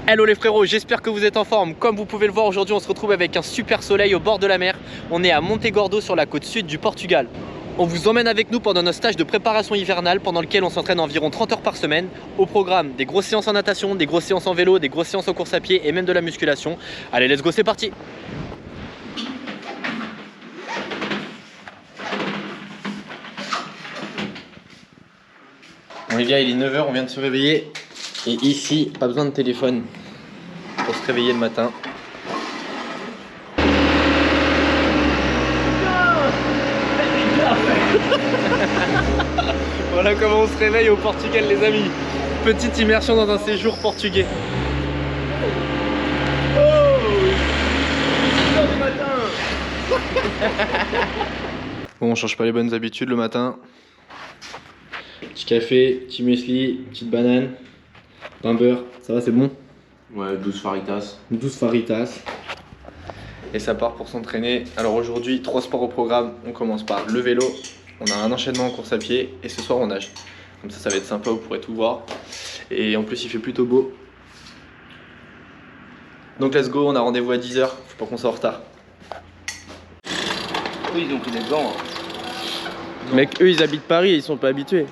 Hello les frérots, j'espère que vous êtes en forme. Comme vous pouvez le voir, aujourd'hui on se retrouve avec un super soleil au bord de la mer. On est à Montegordo sur la côte sud du Portugal. On vous emmène avec nous pendant notre stage de préparation hivernale pendant lequel on s'entraîne environ 30 heures par semaine. Au programme, des grosses séances en natation, des grosses séances en vélo, des grosses séances en course à pied et même de la musculation. Allez, let's go, c'est parti. Bon les gars, il est 9 h, on vient de se réveiller. Et ici, pas besoin de téléphone pour se réveiller le matin. Voilà comment on se réveille au Portugal les amis. Petite immersion dans un séjour portugais. Oh, 6 h du matin. Bon, on change pas les bonnes habitudes le matin. Petit café, petit muesli, petite banane, pain beurre, ça va, c'est bon? Ouais, 12 faritas. 12 faritas. Et ça part pour s'entraîner. Alors aujourd'hui, 3 sports au programme. On commence par le vélo. On a un enchaînement en course à pied. Et ce soir, on nage. Comme ça va être sympa, vous pourrez tout voir. Et en plus, il fait plutôt beau. Donc let's go, on a rendez-vous à 10 h. Faut pas qu'on soit en retard. Oui, ils ont pris des gants. Mec, eux ils habitent Paris et ils sont pas habitués.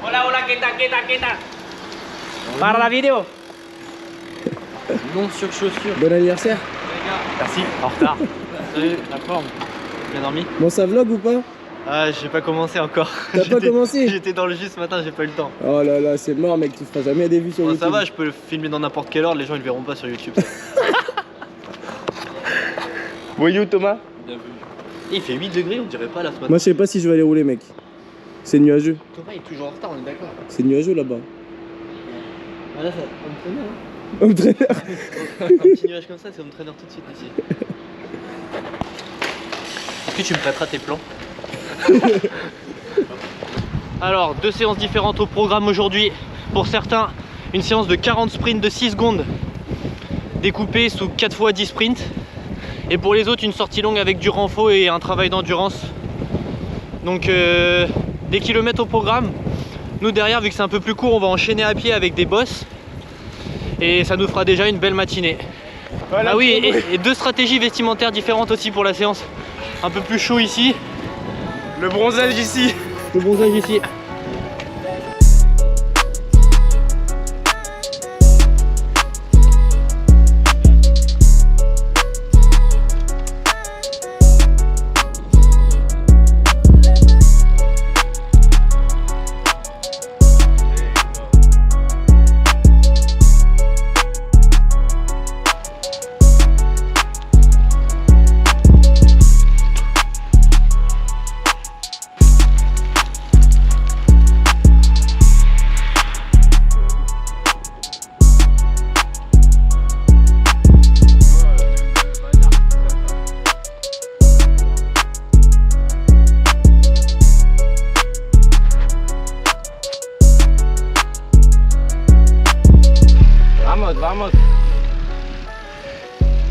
Hola, hola, ¿qué tal? Para la vidéo. Non sur chaussures. Bon anniversaire. Merci, en retard. Salut, la forme. Bien dormi? Bon, ça vlog ou pas? Ah, j'ai pas commencé encore. T'as pas commencé? J'étais dans le jus ce matin, j'ai pas eu le temps. Oh là là, c'est mort mec, tu feras jamais des vues sur Bon, YouTube. ça va, je peux le filmer dans n'importe quelle heure, les gens ils le verront pas sur YouTube. Voyou Thomas. Il fait 8 degrés, on dirait pas là ce matin. Moi je sais pas si je vais aller rouler mec. C'est nuageux. Thomas il est toujours en retard, on est d'accord. C'est nuageux là-bas. Ah là, ça va me traîner. Entraîneur. Un petit nuage comme ça, c'est me traîner tout de suite ici. Est-ce que tu me prêteras tes plans? Alors, 2 séances différentes au programme aujourd'hui. Pour certains, une séance de 40 sprints de 6 secondes découpée sous 4 fois 10 sprints. Et pour les autres, une sortie longue avec du renfort et un travail d'endurance. Donc des kilomètres au programme. Nous derrière, vu que c'est un peu plus court, on va enchaîner à pied avec des bosses. Et ça nous fera déjà une belle matinée. Voilà, ah oui, et 2 stratégies vestimentaires différentes aussi pour la séance. Un peu plus chaud ici. Le bronzage ici. Le bronzage ici.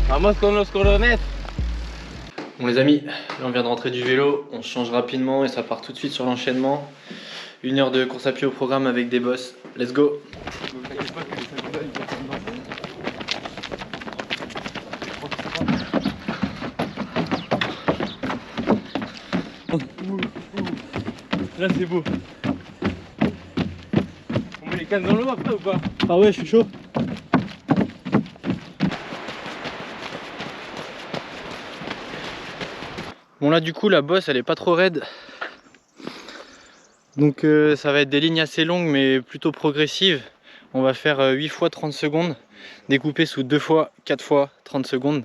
Vamos con los corones. Bon les amis, là on vient de rentrer du vélo, on se change rapidement et ça part tout de suite sur l'enchaînement. 1 heure de course à pied au programme avec des bosses. Let's go. Là c'est beau. On met les cannes dans l'eau après ou pas? Ah ouais, je suis chaud. Bon là du coup la bosse elle est pas trop raide. Donc ça va être des lignes assez longues mais plutôt progressives. On va faire 8 fois 30 secondes découpé sous 2 fois 4 fois 30 secondes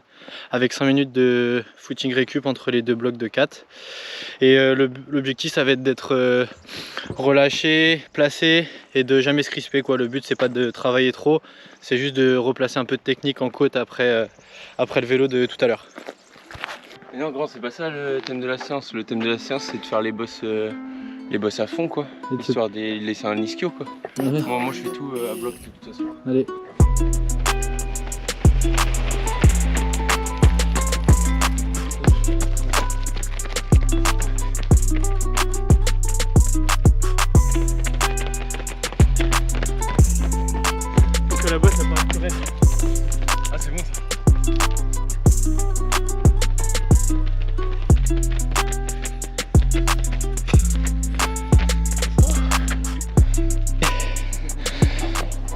avec 5 minutes de footing récup entre les 2 blocs de 4. Et l'objectif ça va être d'être relâché, placé et de jamais se crisper quoi. Le but c'est pas de travailler trop, c'est juste de replacer un peu de technique en côte après le vélo de tout à l'heure. Mais non, grand, c'est pas ça le thème de la séance. Le thème de la séance, c'est de faire les bosses à fond, quoi. Histoire de laisser un ischio, quoi. Ouais. Moi, je fais tout à bloc, de toute façon. Allez.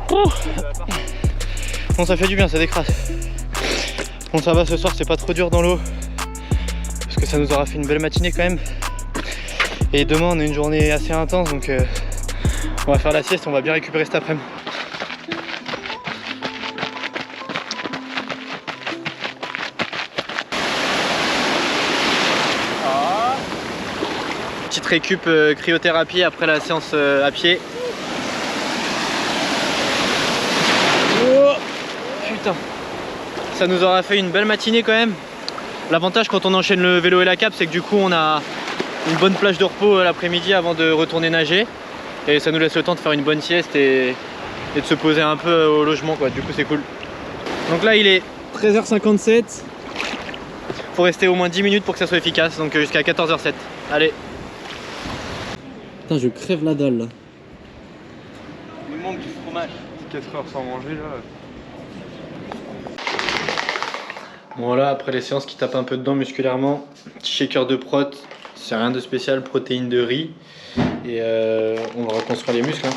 Bon, ça fait du bien, ça décrasse. Bon, ça va, ce soir c'est pas trop dur dans l'eau parce que ça nous aura fait une belle matinée quand même. Et demain on a une journée assez intense, donc on va faire la sieste, on va bien récupérer cet après-midi. Petite récup cryothérapie après la séance à pied. Oh, putain, ça nous aura fait une belle matinée quand même. L'avantage quand on enchaîne le vélo et la cape, c'est que du coup on a une bonne plage de repos l'après-midi avant de retourner nager. Et ça nous laisse le temps de faire une bonne sieste et de se poser un peu au logement quoi. Du coup c'est cool. Donc là il est 13h57. Faut rester au moins 10 minutes pour que ça soit efficace. Donc jusqu'à 14h07. Allez. Putain, je crève la dalle là. Il nous manque du fromage. 4 heures sans manger là. Bon là, après les séances qui tapent un peu dedans musculairement, petit shaker de prot, c'est rien de spécial, protéines de riz. Et on va reconstruire les muscles. Hein.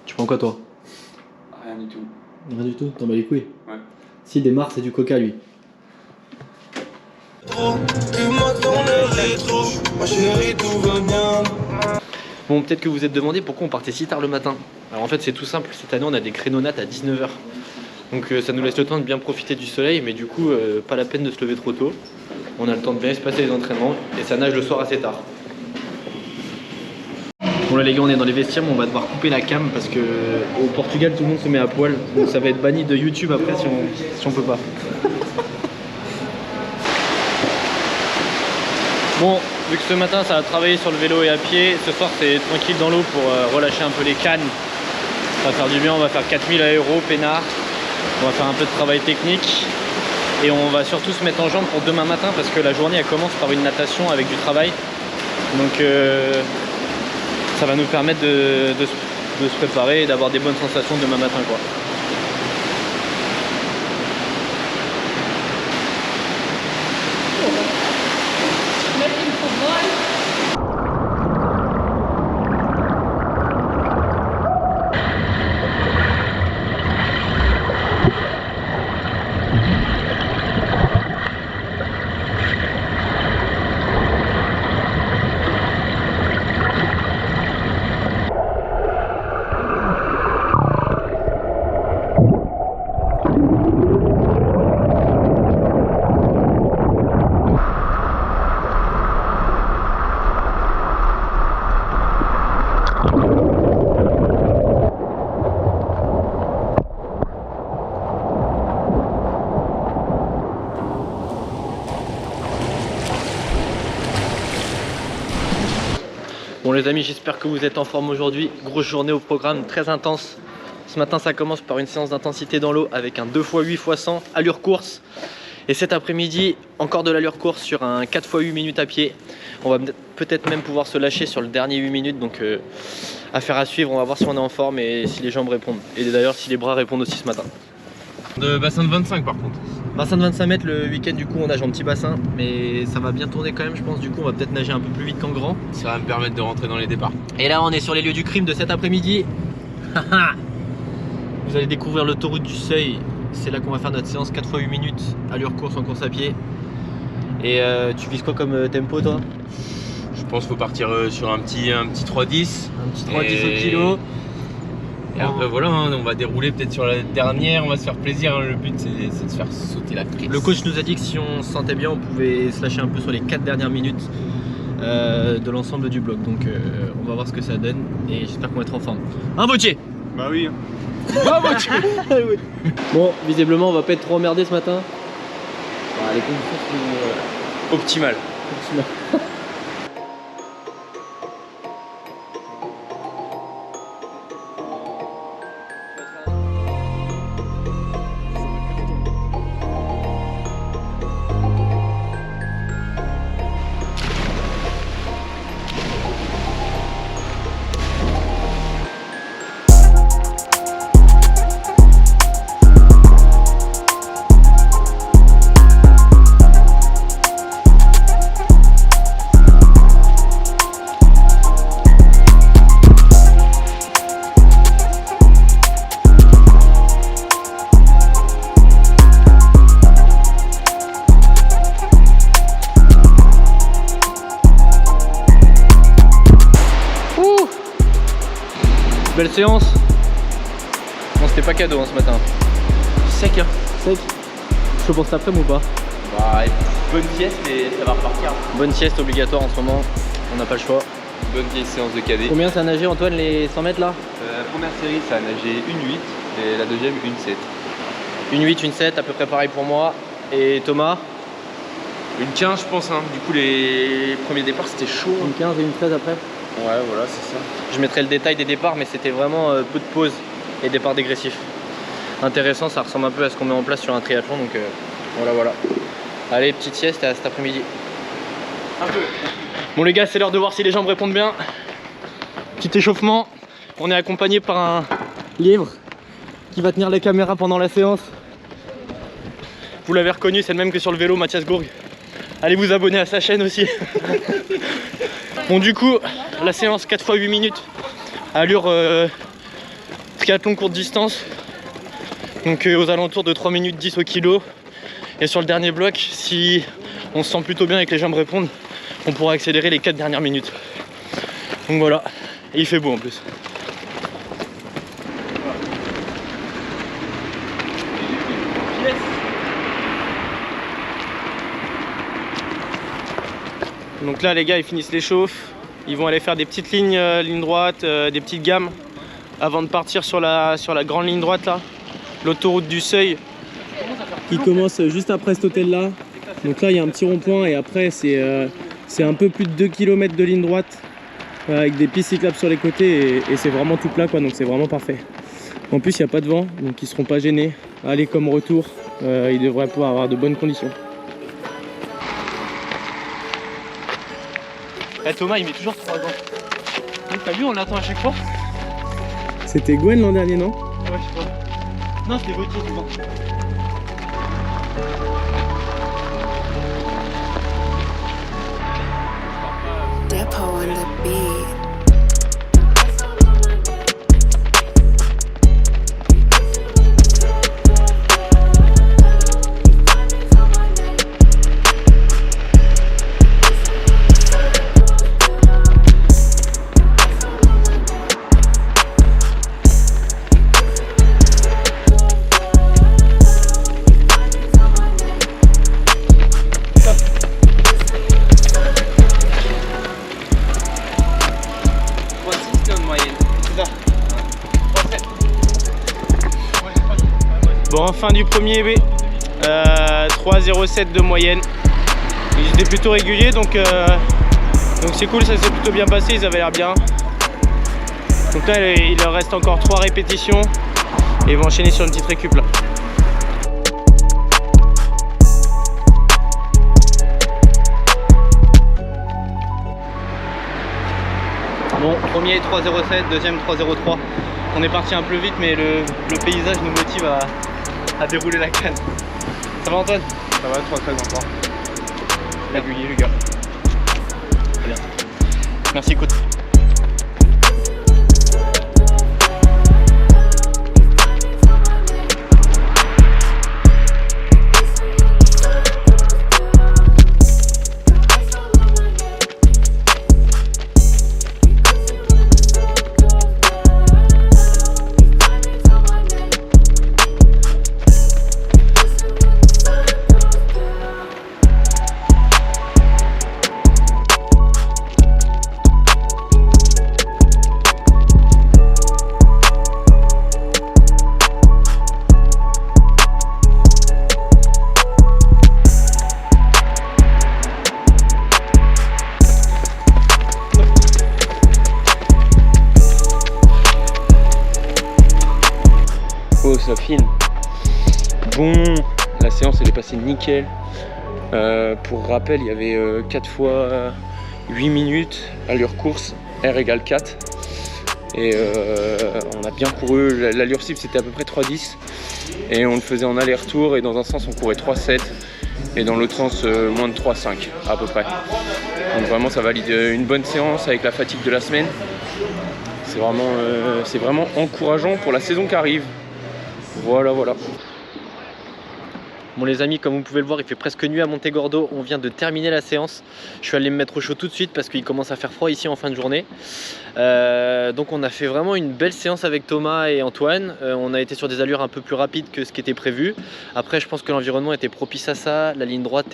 Tu prends quoi toi? Rien du tout. Rien du tout, t'en bats les couilles. Ouais. S'il démarre, c'est du coca lui. Bon, peut-être que vous vous êtes demandé pourquoi on partait si tard le matin. Alors en fait c'est tout simple, cette année on a des créneaux nat à 19h. Donc ça nous laisse le temps de bien profiter du soleil, mais du coup pas la peine de se lever trop tôt. On a le temps de bien espacer les entraînements et ça nage le soir assez tard. Bon là les gars, on est dans les vestiaires, mais on va devoir couper la cam parce que au Portugal tout le monde se met à poil. Donc ça va être banni de YouTube après si on peut pas. Bon, vu que ce matin ça a travaillé sur le vélo et à pied, ce soir c'est tranquille dans l'eau pour relâcher un peu les cannes. Ça va faire du bien, on va faire 4000 aéros, peinard. On va faire un peu de travail technique. Et on va surtout se mettre en jambe pour demain matin parce que la journée elle commence par une natation avec du travail. Donc ça va nous permettre de se préparer et d'avoir des bonnes sensations demain matin quoi. Bon les amis, j'espère que vous êtes en forme aujourd'hui. Grosse journée au programme, très intense. Ce matin ça commence par une séance d'intensité dans l'eau avec un 2x8 x 100 allure course. Et cet après-midi, encore de l'allure course sur un 4x8 minutes à pied. On va peut-être même pouvoir se lâcher sur le dernier 8 minutes. Donc affaire à suivre, on va voir si on est en forme et si les jambes répondent. Et d'ailleurs si les bras répondent aussi ce matin. De bassin de 25 par contre. Bassin de 25 mètres le week-end, du coup on nage en petit bassin, mais ça va bien tourner quand même je pense. Du coup on va peut-être nager un peu plus vite qu'en grand. Ça va me permettre de rentrer dans les départs. Et là on est sur les lieux du crime de cet après-midi. Vous allez découvrir l'autoroute du Seuil. C'est là qu'on va faire notre séance 4x8 minutes, allure course en course à pied. Et tu vises quoi comme tempo toi? Je pense qu'il faut partir sur un petit 3-10. Un petit 3-10 au kilo. Et après voilà, hein, on va dérouler peut-être sur la dernière, on va se faire plaisir, hein. Le but c'est de se faire sauter la caisse. Le coach nous a dit que si on se sentait bien, on pouvait se lâcher un peu sur les 4 dernières minutes de l'ensemble du bloc. Donc on va voir ce que ça donne et j'espère qu'on va être en forme. Un Vautier. Bah oui. Un Vautier. Bon, visiblement on va pas être trop emmerdé ce matin. Bah, les conditions sont Optimal. optimales. Belle séance. Bon, c'était pas cadeau hein, ce matin. Sec hein. Sec. Chaud pour cet après-midi ou pas? Bah, bonne sieste et ça va repartir. Bonne sieste obligatoire en ce moment, on n'a pas le choix. Bonne vieille séance de cadet. Combien ça a nagé Antoine les 100 mètres là? Première série ça a nagé 1,8 et la deuxième 1,7. 1,8, 1,7 à peu près pareil pour moi. Et Thomas? 1,15 je pense hein. Du coup les premiers départs c'était chaud. 1,15 et 1,13 après? Ouais voilà c'est ça. Je mettrai le détail des départs mais c'était vraiment peu de pauses et départ dégressif. Intéressant, ça ressemble un peu à ce qu'on met en place sur un triathlon donc voilà. Allez, petite sieste à cet après-midi. Un peu. Bon les gars, c'est l'heure de voir si les jambes répondent bien. Petit échauffement. On est accompagné par un lièvre qui va tenir les caméras pendant la séance. Vous l'avez reconnu, c'est le même que sur le vélo, Mathias Gourg. Allez vous abonner à sa chaîne aussi. Bon du coup, la séance 4 x 8 minutes. Allure triathlon courte distance. Donc aux alentours de 3 minutes 10 au kilo. Et sur le dernier bloc, si on se sent plutôt bien et que les jambes répondent, on pourra accélérer les 4 dernières minutes. Donc voilà, et il fait beau en plus. Donc là les gars ils finissent l'échauffe, ils vont aller faire des petites lignes, ligne droite, des petites gammes avant de partir sur la grande ligne droite là, l'autoroute du Seuil. Qui commence juste après cet hôtel là. Donc là il y a un petit rond-point et après c'est un peu plus de 2 km de ligne droite avec des pistes cyclables sur les côtés et c'est vraiment tout plat quoi, donc c'est vraiment parfait. En plus il n'y a pas de vent donc ils seront pas gênés. Aller comme retour, ils devraient pouvoir avoir de bonnes conditions. Eh, Thomas il met toujours 3 ans. T'as vu on l'attend à chaque fois. C'était Gwen l'an dernier non? Ouais je sais pas. Non c'était Gauthier souvent. Depot on the beat. Bon, fin du premier B, 3,07 de moyenne. Ils étaient plutôt réguliers donc c'est cool, ça s'est plutôt bien passé, ils avaient l'air bien. Donc là il leur reste encore 3 répétitions et ils vont enchaîner sur une petite récup là. Bon, premier 3,07, deuxième 3,03. On est parti un peu vite mais le paysage nous motive à dérouler la canne. Ça va Antoine? Ça va 3,13 encore. Régulier les gars. Bien. Merci écoute. Oh ça filme. Bon, la séance elle est passée nickel. Pour rappel il y avait 4 fois 8 minutes, allure course, R égale 4. Et on a bien couru, l'allure cible c'était à peu près 3,10. Et on le faisait en aller-retour et dans un sens on courait 3,7 et dans l'autre sens moins de 3,5 à peu près. Donc vraiment ça valide une bonne séance avec la fatigue de la semaine. C'est vraiment encourageant pour la saison qui arrive. Voilà. Bon les amis, comme vous pouvez le voir, il fait presque nuit à Montegordo, on vient de terminer la séance. Je suis allé me mettre au chaud tout de suite parce qu'il commence à faire froid ici en fin de journée. Donc on a fait vraiment une belle séance avec Thomas et Antoine. On a été sur des allures un peu plus rapides que ce qui était prévu. Après je pense que l'environnement était propice à ça, la ligne droite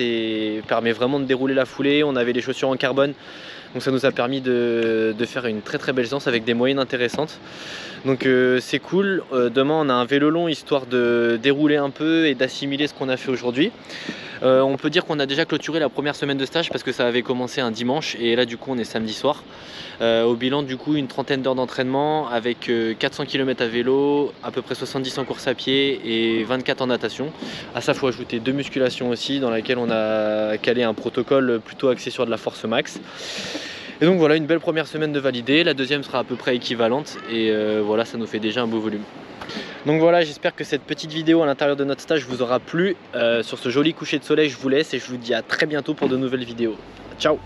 permet vraiment de dérouler la foulée, on avait les chaussures en carbone. Donc ça nous a permis de faire une très belle séance avec des moyennes intéressantes. Donc c'est cool. Demain on a un vélo long histoire de dérouler un peu et d'assimiler ce qu'on a fait aujourd'hui. On peut dire qu'on a déjà clôturé la première semaine de stage parce que ça avait commencé un dimanche et là du coup on est samedi soir. Au bilan du coup une trentaine d'heures d'entraînement avec 400 km à vélo, à peu près 70 en course à pied et 24 en natation. À ça il faut ajouter 2 musculations aussi dans laquelle on a calé un protocole plutôt axé sur de la force max. Et donc voilà, une belle première semaine de validée, la deuxième sera à peu près équivalente et voilà, ça nous fait déjà un beau volume. Donc voilà, j'espère que cette petite vidéo à l'intérieur de notre stage vous aura plu. Sur ce joli coucher de soleil, je vous laisse et je vous dis à très bientôt pour de nouvelles vidéos. Ciao!